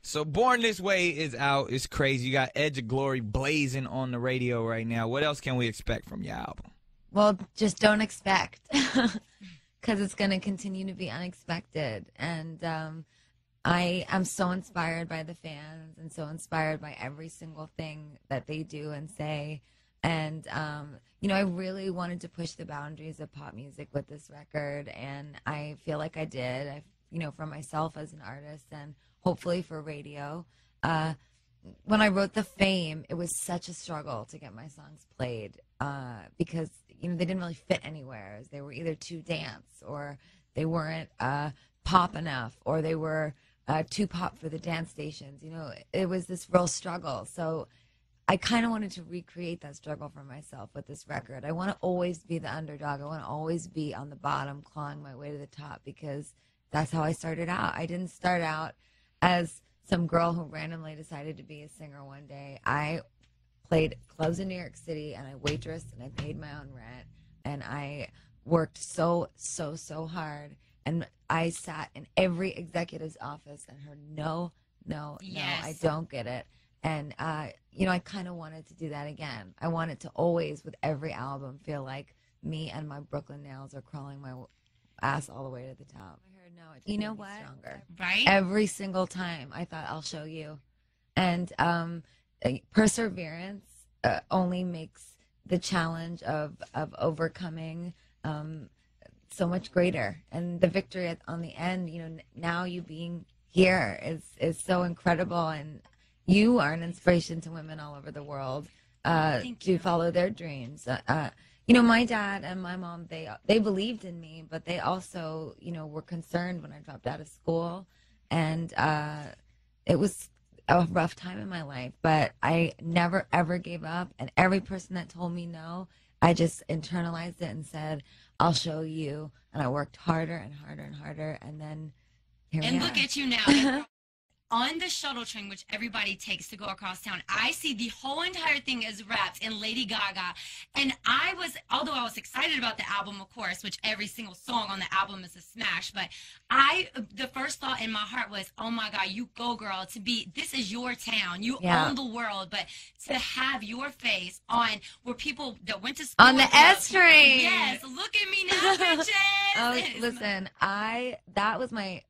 So Born This Way is out. It's crazy. You got Edge of Glory blazing on the radio right now. What else can we expect from your album? Well, just don't expect, because it's going to continue to be unexpected. And I am so inspired by the fans and so inspired by every single thing that they do and say. And, I really wanted to push the boundaries of pop music with this record, and I feel like I did, for myself as an artist and hopefully for radio. When I wrote The Fame, it was such a struggle to get my songs played because, they didn't really fit anywhere. They were either too dance, or they weren't pop enough, or they were too pop for the dance stations. It was this real struggle. So I kind of wanted to recreate that struggle for myself with this record. I want to always be the underdog. I want to always be on the bottom, clawing my way to the top, because that's how I started out. I didn't start out as some girl who randomly decided to be a singer one day. I played clubs in New York City, and I waitressed, and I paid my own rent, and I worked so hard. And I sat in every executive's office and heard, no, I don't get it. And, I kind of wanted to do that again. I wanted to always, with every album, feel like me and my Brooklyn nails are crawling my ass all the way to the top. I heard, no, it's you know what? Stronger. Right? Every single time I thought, I'll show you. And perseverance only makes the challenge of overcoming so much greater. And the victory on the end, now you being here is so incredible. And you are an inspiration to women all over the world to follow their dreams. My dad and my mom, they believed in me, but they also, were concerned when I dropped out of school. And it was a rough time in my life, but I never, ever gave up. And every person that told me no, I just internalized it and said, I'll show you. And I worked harder and harder and harder. And then here we are. And look at you now. On the shuttle train, which everybody takes to go across town, I see the whole entire thing as wrapped in Lady Gaga. And although I was excited about the album, of course, which every single song on the album is a smash, but the first thought in my heart was, oh my God, you go girl, this is your town. You own the world, but to have your face on where people that went to school. On the S train. Yes, look at me now, bitches. Oh, listen, that was my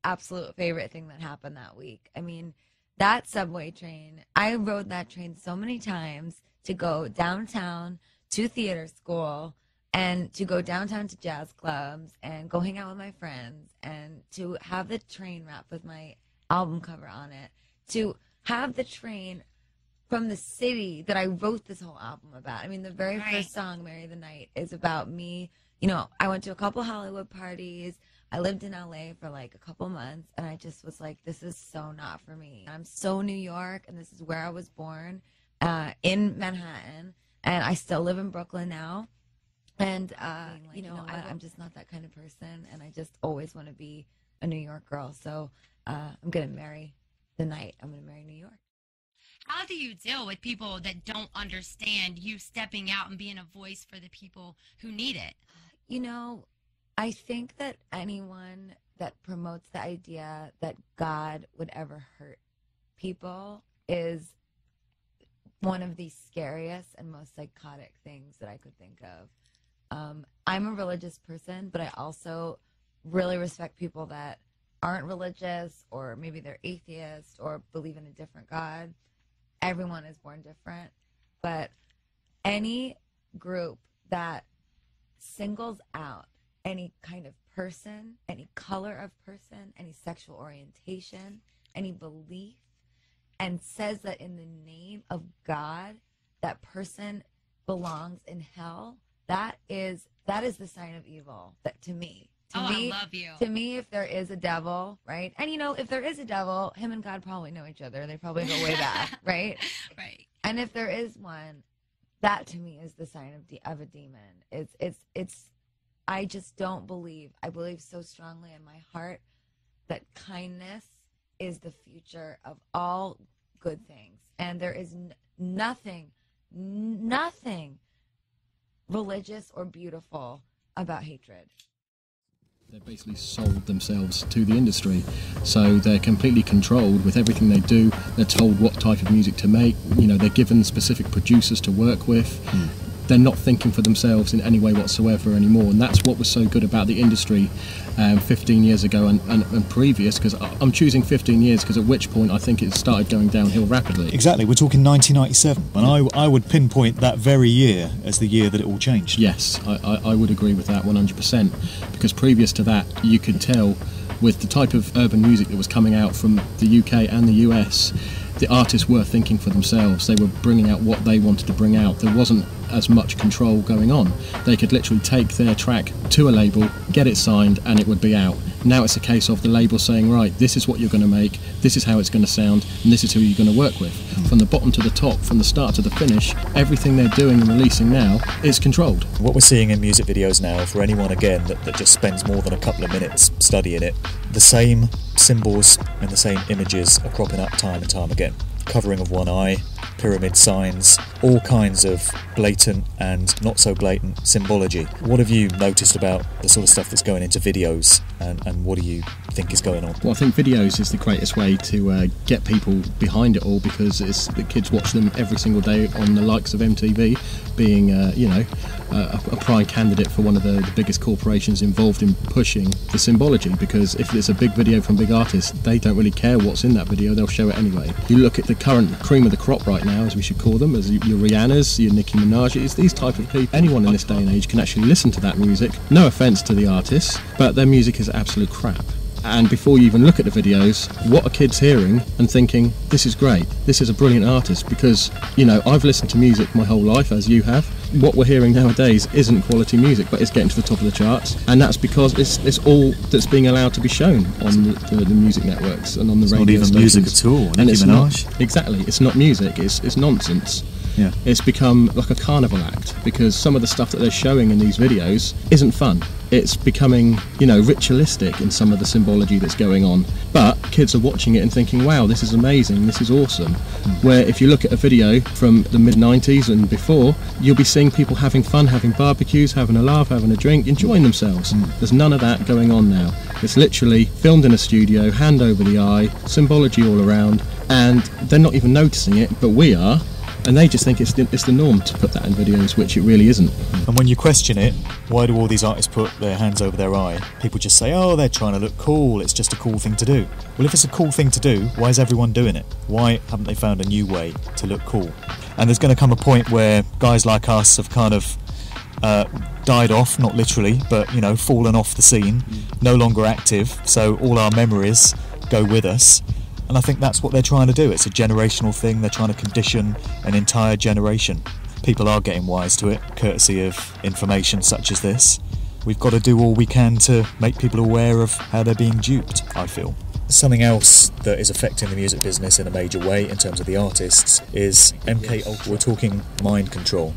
absolute favorite thing that happened that week. I mean, that subway train, I rode that train so many times to go downtown to theater school, and to go downtown to jazz clubs, and go hang out with my friends, and to have the train wrap with my album cover on it, to have the train from the city that I wrote this whole album about. I mean, the very first song, Marry the Night, is about me. I went to a couple Hollywood parties. I lived in LA for a couple months, and I just was like, this is so not for me. I'm so New York, and this is where I was born, in Manhattan, and I still live in Brooklyn now. And, I'm just not that kind of person, and I just always want to be a New York girl. So I'm going to marry the night. I'm going to marry New York. How do you deal with people that don't understand you stepping out and being a voice for the people who need it? I think that anyone that promotes the idea that God would ever hurt people is one of the scariest and most psychotic things that I could think of. I'm a religious person, but I also really respect people that aren't religious, or maybe they're atheist or believe in a different God. Everyone is born different, but any group that singles out any kind of person, any color of person, any sexual orientation, any belief, and says that in the name of God, that person belongs in hell, that is the sign of evil. That to me. I love you. To me, if there is a devil, right? And if there is a devil, him and God probably know each other. They probably go way back, right? Right. And if there is one, that to me is the sign of a demon. It's I just don't believe. I believe so strongly in my heart that kindness is the future of all good things. And there is nothing religious or beautiful about hatred. They've basically sold themselves to the industry, so they're completely controlled with everything they do. They're told what type of music to make, you know, they're given specific producers to work with. They're not thinking for themselves in any way whatsoever anymore, and that's what was so good about the industry 15 years ago and previous, because I'm choosing 15 years because at which point I think it started going downhill rapidly. Exactly, we're talking 1997, and I would pinpoint that very year as the year that it all changed. Yes, I would agree with that 100%, because previous to that you could tell with the type of urban music that was coming out from the UK and the US, the artists were thinking for themselves. They were bringing out what they wanted to bring out. There wasn't as much control going on. They could literally take their track to a label, get it signed, and it would be out. Now it's a case of the label saying, right, this is what you're going to make, this is how it's going to sound, and this is who you're going to work with. From the bottom to the top, from the start to the finish, everything they're doing and releasing now is controlled. What we're seeing in music videos now, for anyone again that just spends more than a couple of minutes studying it, the same symbols and the same images are cropping up time and time again. Covering of one eye, pyramid signs, all kinds of blatant and not so blatant symbology. What have you noticed about the sort of stuff that's going into videos, and what do you think is going on? Well, I think videos is the greatest way to get people behind it all, because it's the kids watch them every single day on the likes of MTV, being you know, a prime candidate for one of the biggest corporations involved in pushing the symbology, because if it's a big video from big artists, they don't really care what's in that video, they'll show it anyway. You look at the current cream of the crop right now, as we should call them, as your Rihannas, your Nicki Minaj's, these type of people. Anyone in this day and age can actually listen to that music. No offence to the artists, but their music is absolute crap. And before you even look at the videos, what are kids hearing and thinking, this is great, this is a brilliant artist? Because, you know, I've listened to music my whole life, as you have. What we're hearing nowadays isn't quality music, but it's getting to the top of the charts, and that's because it's all that's being allowed to be shown on the music networks and on the radio stations. Not even music at all. And Nicki it's Minaj. not, exactly, it's not music, it's nonsense. Yeah. It's become like a carnival act, because some of the stuff that they're showing in these videos isn't fun. It's becoming, you know, ritualistic in some of the symbology that's going on. But kids are watching it and thinking, wow, this is amazing, this is awesome. Where if you look at a video from the mid-90s and before, you'll be seeing people having fun, having barbecues, having a laugh, having a drink, enjoying themselves. There's none of that going on now. It's literally filmed in a studio, hand over the eye, symbology all around, and they're not even noticing it, but we are. And they just think it's the norm to put that in videos, which it really isn't. And when you question it, why do all these artists put their hands over their eye? People just say, oh, they're trying to look cool, it's just a cool thing to do. Well, if it's a cool thing to do, why is everyone doing it? Why haven't they found a new way to look cool? And there's going to come a point where guys like us have kind of died off, not literally, but, you know, fallen off the scene, no longer active, so all our memories go with us. And I think that's what they're trying to do. It's a generational thing. They're trying to condition an entire generation. People are getting wise to it, courtesy of information such as this. We've got to do all we can to make people aware of how they're being duped, I feel. Something else that is affecting the music business in a major way in terms of the artists is MK Ultra. We're talking mind control.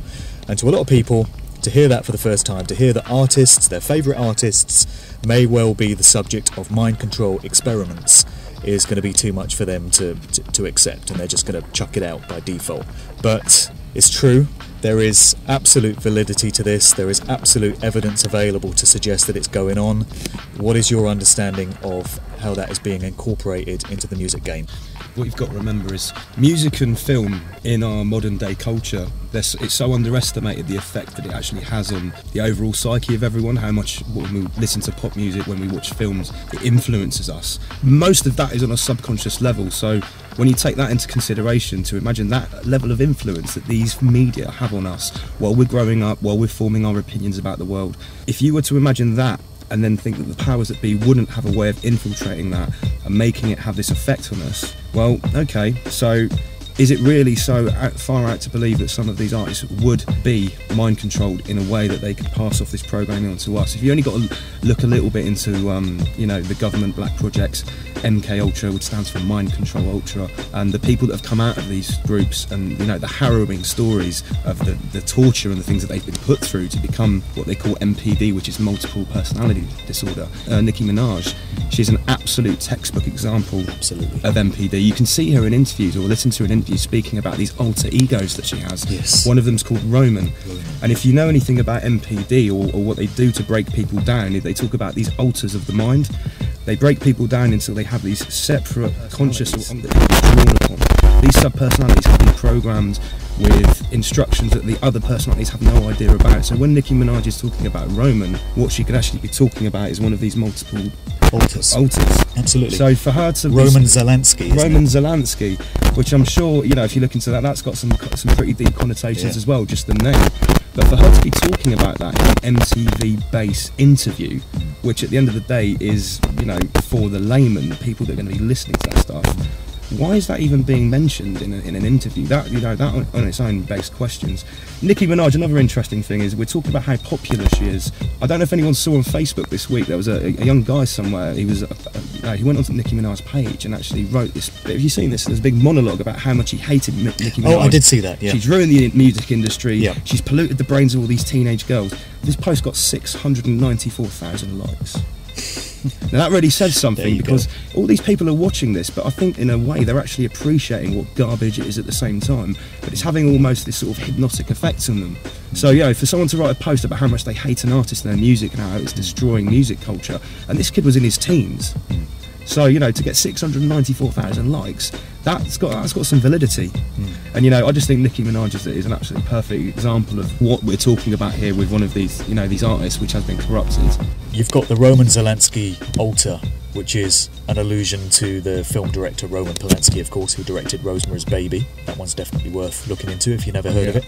And to a lot of people, to hear that for the first time, to hear that artists, their favourite artists, may well be the subject of mind control experiments, is going to be too much for them to accept, and they're just going to chuck it out by default. But it's true, there is absolute validity to this, there is absolute evidence available to suggest that it's going on. What is your understanding of how that is being incorporated into the music game? What you've got to remember is music and film in our modern day culture, it's so underestimated the effect that it actually has on the overall psyche of everyone, how much when we listen to pop music, when we watch films, it influences us. Most of that is on a subconscious level, so when you take that into consideration, to imagine that level of influence that these media have on us while we're growing up, while we're forming our opinions about the world, if you were to imagine that and then think that the powers that be wouldn't have a way of infiltrating that and making it have this effect on us, well, okay, so is it really so far out to believe that some of these artists would be mind controlled in a way that they could pass off this programming onto us? If you only got to look a little bit into you know, the government black projects, MK Ultra, which stands for Mind Control Ultra, and the people that have come out of these groups, and, you know, the harrowing stories of the torture and the things that they've been put through to become what they call MPD, which is multiple personality disorder. Nicki Minaj, she's an absolute textbook example of MPD. You can see her in interviews or listen to her in interview speaking about these alter egos that she has. Yes. One of them's called Roman. And if you know anything about MPD or what they do to break people down, they talk about these alters of the mind. They break people down until they have these separate conscious that can be drawn upon. These sub-personalities can be programmed with instructions that the other personalities have no idea about. So when Nicki Minaj is talking about Roman, what she could actually be talking about is one of these multiple alters. Absolutely. So for her to Roman Zelensky, Zelensky, which I'm sure, you know, if you look into that, that's got some pretty deep connotations as well, just the name. But for her to be talking about that in an MTV-based interview, which at the end of the day is, you know, for the layman, the people that are going to be listening to that stuff, why is that even being mentioned in an interview? That, you know, that on its own begs questions. Nicki Minaj, another interesting thing is we're talking about how popular she is. I don't know if anyone saw on Facebook this week, there was a young guy somewhere, he went onto Nicki Minaj's page and actually wrote this, have you seen this? There's a big monologue about how much he hated Nicki Minaj. Oh, I did see that, yeah. She's ruined the music industry, yeah. She's polluted the brains of all these teenage girls. This post got 694,000 likes. Now that really says something, because all these people are watching this, but I think in a way they're actually appreciating what garbage it is at the same time, but it's having almost this sort of hypnotic effect on them. So, you know, for someone to write a post about how much they hate an artist and their music and how it's destroying music culture, and this kid was in his teens, so, you know, to get 694,000 likes, that's got some validity. And, you know, I just think Nicki Minaj is an absolutely perfect example of what we're talking about here with one of these, you know, these artists which has been corrupted. You've got the Roman Zelensky altar, which is an allusion to the film director Roman Polanski, of course, who directed Rosemary's Baby. That one's definitely worth looking into if you've never heard of it.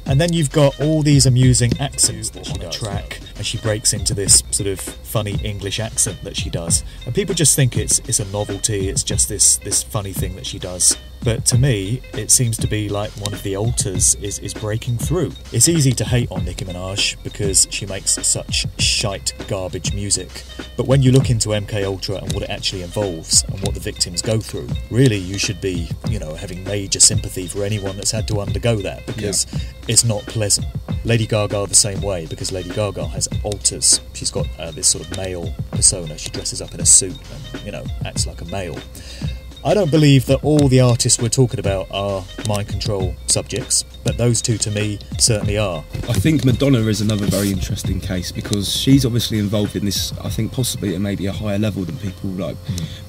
And then you've got all these amusing accents that she does, track, and she breaks into this sort of funny English accent that she does. And people just think it's a novelty, it's just this funny thing that she does. But to me, it seems to be like one of the altars is breaking through. It's easy to hate on Nicki Minaj because she makes such shite garbage music. But when you look into MK Ultra and what it actually involves and what the victims go through, really you should be, you know, having major sympathy for anyone that's had to undergo that, because it's not pleasant. Lady Gaga the same way, because Lady Gaga has alters. She's got this sort of male persona. She dresses up in a suit and, you know, acts like a male. I don't believe that all the artists we're talking about are mind control subjects, but those two to me certainly are. I think Madonna is another very interesting case, because she's obviously involved in this, I think possibly at maybe a higher level than people like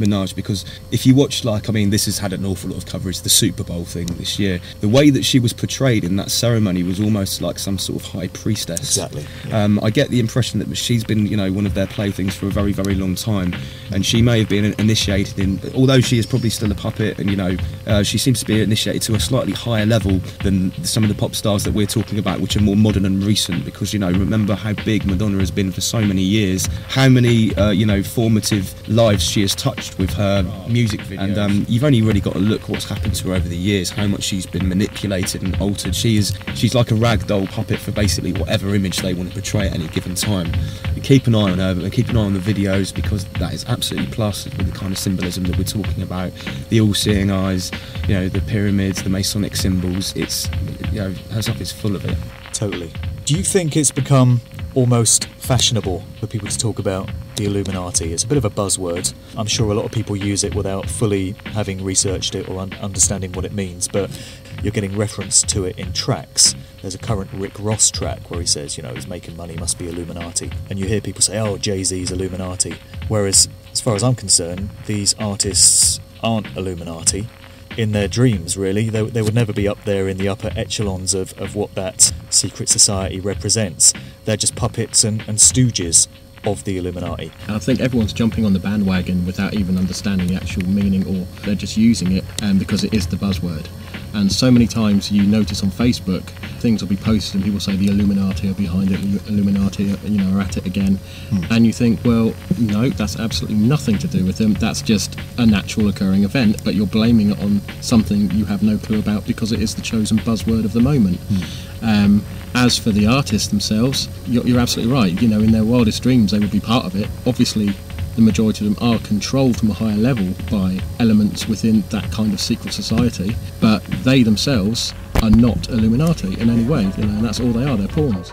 Minaj, because if you watch, like, I mean, this has had an awful lot of coverage, the Super Bowl thing this year, the way that she was portrayed in that ceremony was almost like some sort of high priestess. Exactly. Yeah. I get the impression that she's been, you know, one of their playthings for a very, very long time, and she may have been initiated in, although she is probably still a puppet, and, you know, she seems to be initiated to a slightly higher level than some of the pop stars that we're talking about, which are more modern and recent, because, you know, remember how big Madonna has been for so many years, how many you know, formative lives she has touched with her music videos, and you've only really got to look what's happened to her over the years, how much she's been manipulated and altered. She's like a ragdoll puppet for basically whatever image they want to portray at any given time. You keep an eye on her, but keep an eye on the videos, because that is absolutely plastered with the kind of symbolism that we're talking about, the all-seeing eyes, you know, the pyramids, the Masonic symbols. It's, you know, her stuff is full of it. Totally. Do you think it's become almost fashionable for people to talk about the Illuminati? It's a bit of a buzzword. I'm sure a lot of people use it without fully having researched it or understanding what it means, but you're getting reference to it in tracks. There's a current Rick Ross track where he says, you know, he's making money, must be Illuminati. And you hear people say, oh, Jay-Z's Illuminati. Whereas, as far as I'm concerned, these artists aren't Illuminati. In their dreams, really. They would never be up there in the upper echelons of what that secret society represents. They're just puppets and stooges of the Illuminati. And I think everyone's jumping on the bandwagon without even understanding the actual meaning, or they're just using it because it is the buzzword. And so many times you notice on Facebook, things will be posted and people say the Illuminati are behind it, the Illuminati are at it again. And you think, well, no, that's absolutely nothing to do with them. That's just a natural occurring event, but you're blaming it on something you have no clue about because it is the chosen buzzword of the moment. As for the artists themselves, you're absolutely right. You know, in their wildest dreams, they would be part of it. Obviously, the majority of them are controlled from a higher level by elements within that kind of secret society, but they themselves are not Illuminati in any way, you know, and that's all they are, they're pawns.